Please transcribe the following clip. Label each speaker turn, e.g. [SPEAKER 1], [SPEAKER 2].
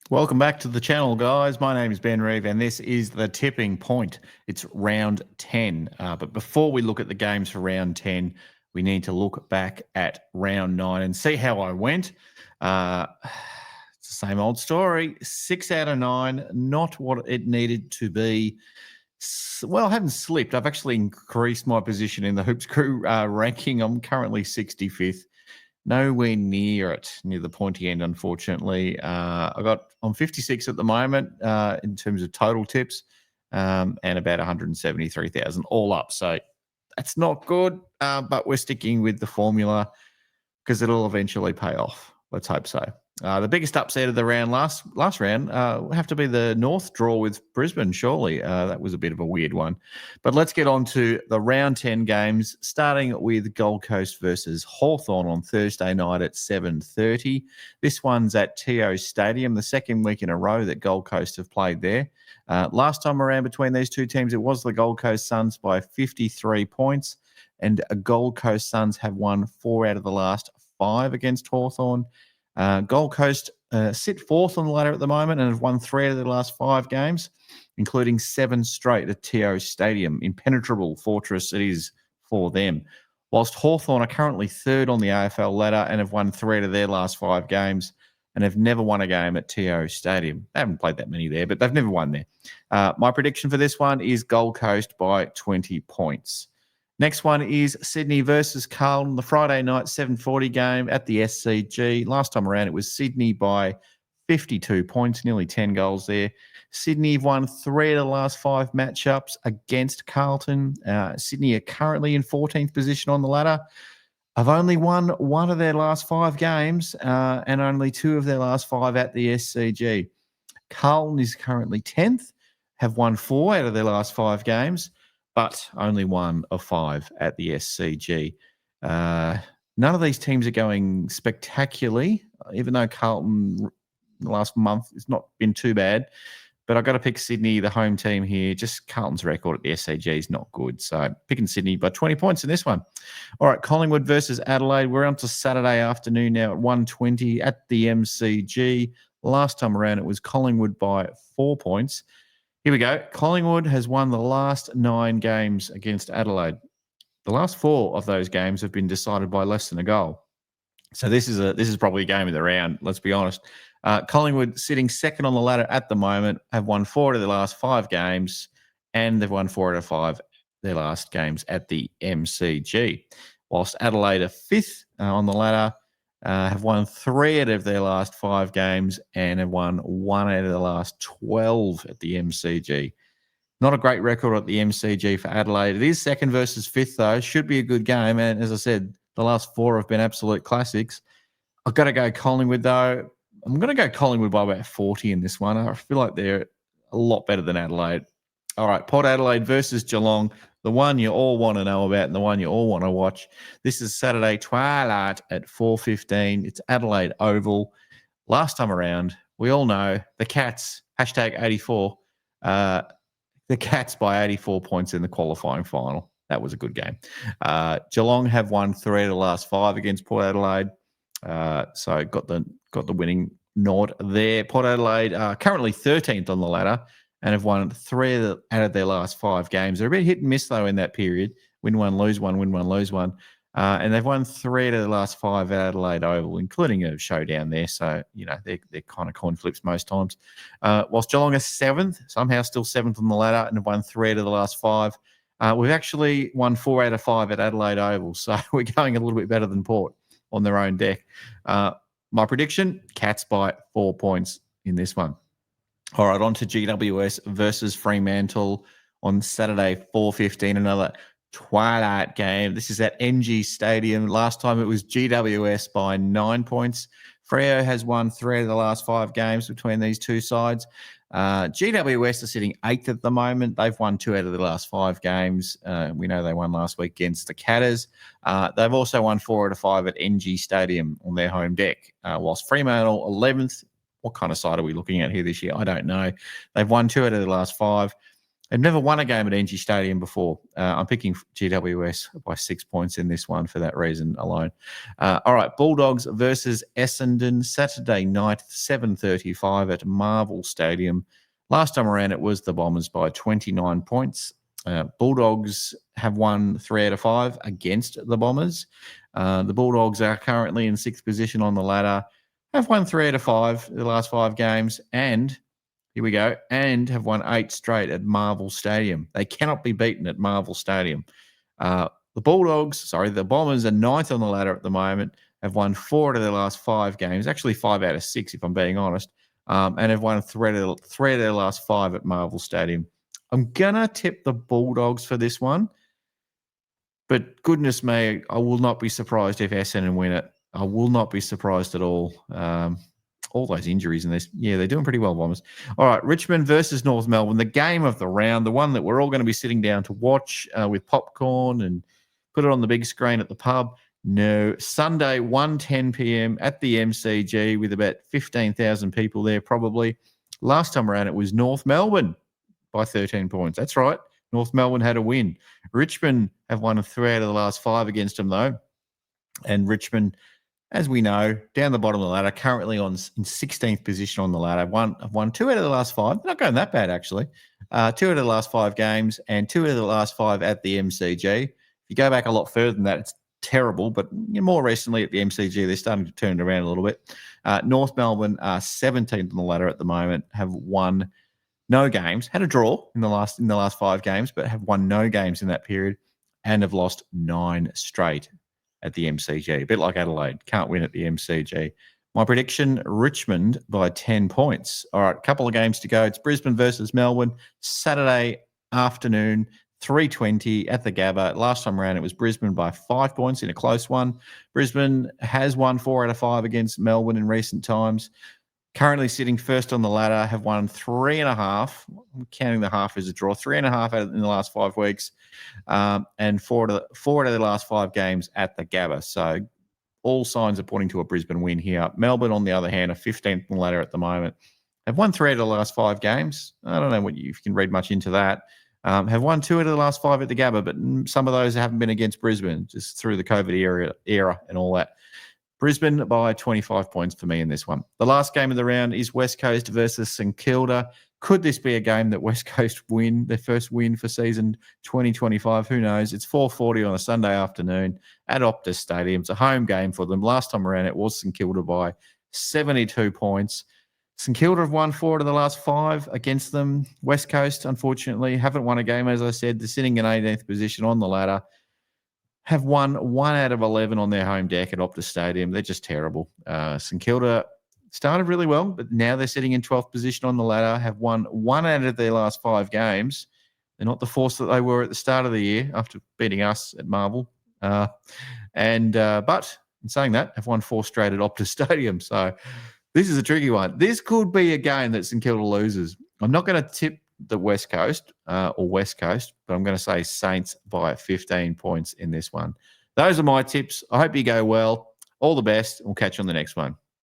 [SPEAKER 1] Welcome back to the channel, guys. My name is Ben Reeve, and this is The Tipping Point. It's round 10. But before we look at the games for round 10, we need to look back at round 9 and see how I went. It's the same old story. 6 out of 9, not what it needed to be. Well, I haven't slipped. I've actually increased my position in the Hoops Crew ranking. I'm currently 65th. Nowhere near the pointy end, unfortunately. I'm 56 at the moment in terms of total tips, and about 173,000 all up. So that's not good, but we're sticking with the formula because it'll eventually pay off. Let's hope so. The biggest upset of the round last round will have to be the North draw with Brisbane, surely. That was a bit of a weird one. But let's get on to the round 10 games, starting with Gold Coast versus Hawthorn on Thursday night at 7:30. This one's at TO Stadium, the second week in a row that Gold Coast have played there. Last time around between these two teams, it was the Gold Coast Suns by 53 points, and Gold Coast Suns have won 4 out of the last 5 against Hawthorn. Gold Coast sit fourth on the ladder at the moment and have won 3 out of their last 5 games, including 7 straight at TO Stadium. Impenetrable fortress it is for them. Whilst Hawthorn are currently third on the AFL ladder and have won 3 out of their last 5 games and have never won a game at TO Stadium. They haven't played that many there, but they've never won there. My prediction for this one is Gold Coast by 20 points. Next one is Sydney versus Carlton, the Friday night 7:40 game at the SCG. Last time around, it was Sydney by 52 points, nearly 10 goals there. Sydney have won 3 of the last 5 matchups against Carlton. Sydney are currently in 14th position on the ladder. Have only won 1 of their last 5 games and only 2 of their last 5 at the SCG. Carlton is currently 10th, have won 4 out of their last 5 games, but only 1 of 5 at the SCG. None of these teams are going spectacularly, even though Carlton the last month has not been too bad. But I've got to pick Sydney, the home team here. Just Carlton's record at the SCG is not good. So picking Sydney by 20 points in this one. All right, Collingwood versus Adelaide. We're on to Saturday afternoon now at 1:20 at the MCG. Last time around, it was Collingwood by 4 points. Here we go. Collingwood has won the last 9 games against Adelaide. The last 4 of those games have been decided by less than a goal. So this is probably a game of the round, let's be honest. Collingwood sitting second on the ladder at the moment, have won 4 out of the last 5 games, and they've won 4 out of 5 their last games at the MCG. Whilst Adelaide are fifth on the ladder, have won 3 out of their last 5 games and have won 1 out of the last 12 at the MCG. Not a great record at the MCG for Adelaide. It is second versus fifth, though. Should be a good game. And as I said, the last 4 have been absolute classics. I've got to go Collingwood, though. I'm going to go Collingwood by about 40 in this one. I feel like they're a lot better than Adelaide. All right, Port Adelaide versus Geelong, the one you all want to know about and the one you all want to watch. This is Saturday twilight at 4:15. It's Adelaide Oval. Last time around, we all know the Cats, hashtag 84, the Cats by 84 points in the qualifying final. That was a good game. Geelong have won 3 of the last 5 against Port Adelaide. So got the winning nod there. Port Adelaide are currently 13th on the ladder and have won 3 out of their last 5 games. They're a bit hit and miss, though, in that period. Win one, lose one, win one, lose one. And they've won 3 out of the last 5 at Adelaide Oval, including a showdown there. So, they're kind of coin flips most times. Whilst Geelong is 7th, somehow still 7th on the ladder and have won 3 out of the last 5. We've actually won 4 out of 5 at Adelaide Oval. So we're going a little bit better than Port on their own deck. My prediction, Cats by 4 points in this one. All right, on to GWS versus Fremantle on Saturday, 4:15, another twilight game. This is at NG Stadium. Last time it was GWS by 9 points. Freo has won 3 of the last 5 games between these two sides. GWS are sitting 8th at the moment. They've won 2 out of the last 5 games. We know they won last week against the Catters. They've also won 4 out of 5 at NG Stadium on their home deck. Whilst Fremantle 11th, what kind of side are we looking at here this year? I don't know. They've won 2 out of the last 5. They've never won a game at NG Stadium before. I'm picking GWS by 6 points in this one for that reason alone. All right, Bulldogs versus Essendon, Saturday night, 7:35 at Marvel Stadium. Last time around, it was the Bombers by 29 points. Bulldogs have won 3 out of 5 against the Bombers. The Bulldogs are currently in 6th position on the ladder, have won 3 out of 5 the last 5 games, and here we go, and have won 8 straight at Marvel Stadium. They cannot be beaten at Marvel Stadium. The Bombers are 9th on the ladder at the moment, have won 4 out of their last 5 games, actually 5 out of 6 if I'm being honest, and have won 3 out of their last 5 at Marvel Stadium. I'm going to tip the Bulldogs for this one, but goodness me, I will not be surprised if Essendon win it. I will not be surprised at all. All those injuries in this. Yeah, they're doing pretty well, Bombers. All right, Richmond versus North Melbourne, the game of the round, the one that we're all going to be sitting down to watch with popcorn and put it on the big screen at the pub. No, Sunday, 1:10 p.m. at the MCG with about 15,000 people there probably. Last time around, it was North Melbourne by 13 points. That's right. North Melbourne had a win. Richmond have won 3 out of the last 5 against them, though. And Richmond, as we know, down the bottom of the ladder, currently in 16th position on the ladder. I've won 2 out of the last 5. Not going that bad, actually. 2 out of the last 5 games and 2 out of the last 5 at the MCG. If you go back a lot further than that, it's terrible. But more recently at the MCG, they're starting to turn it around a little bit. North Melbourne are 17th on the ladder at the moment, have won no games, had a draw in the last 5 games, but have won no games in that period and have lost 9 straight at the MCG. A bit like Adelaide, can't win at the MCG. My prediction, Richmond by 10 points. All right, a couple of games to go. It's Brisbane versus Melbourne, Saturday afternoon, 3:20 at the Gabba. Last time around, it was Brisbane by 5 points in a close one. Brisbane has won 4 out of 5 against Melbourne in recent times. Currently sitting first on the ladder, have won 3.5. I'm counting the half as a draw. 3.5 in the last 5 weeks, and 4 out of the last 5 games at the Gabba. So all signs are pointing to a Brisbane win here. Melbourne, on the other hand, are 15th on the ladder at the moment. Have won 3 out of the last 5 games. I don't know if you can read much into that. Have won 2 out of the last 5 at the Gabba, but some of those haven't been against Brisbane, just through the COVID era and all that. Brisbane by 25 points for me in this one. The last game of the round is West Coast versus St Kilda. Could this be a game that West Coast win, their first win for season 2025? Who knows? It's 4:40 on a Sunday afternoon at Optus Stadium. It's a home game for them. Last time around, it was St Kilda by 72 points. St Kilda have won 4 out of the last 5 against them. West Coast, unfortunately, haven't won a game, as I said. They're sitting in 18th position on the ladder. Have won 1 out of 11 on their home deck at Optus Stadium. They're just terrible. St Kilda started really well, but now they're sitting in 12th position on the ladder, have won 1 out of their last 5 games. They're not the force that they were at the start of the year after beating us at Marvel. But in saying that, have won 4 straight at Optus Stadium. So this is a tricky one. This could be a game that St Kilda loses. I'm not going to tip the West Coast, but I'm going to say Saints by 15 points in this one. Those are my tips. I hope you go well. All the best. We'll catch you on the next one.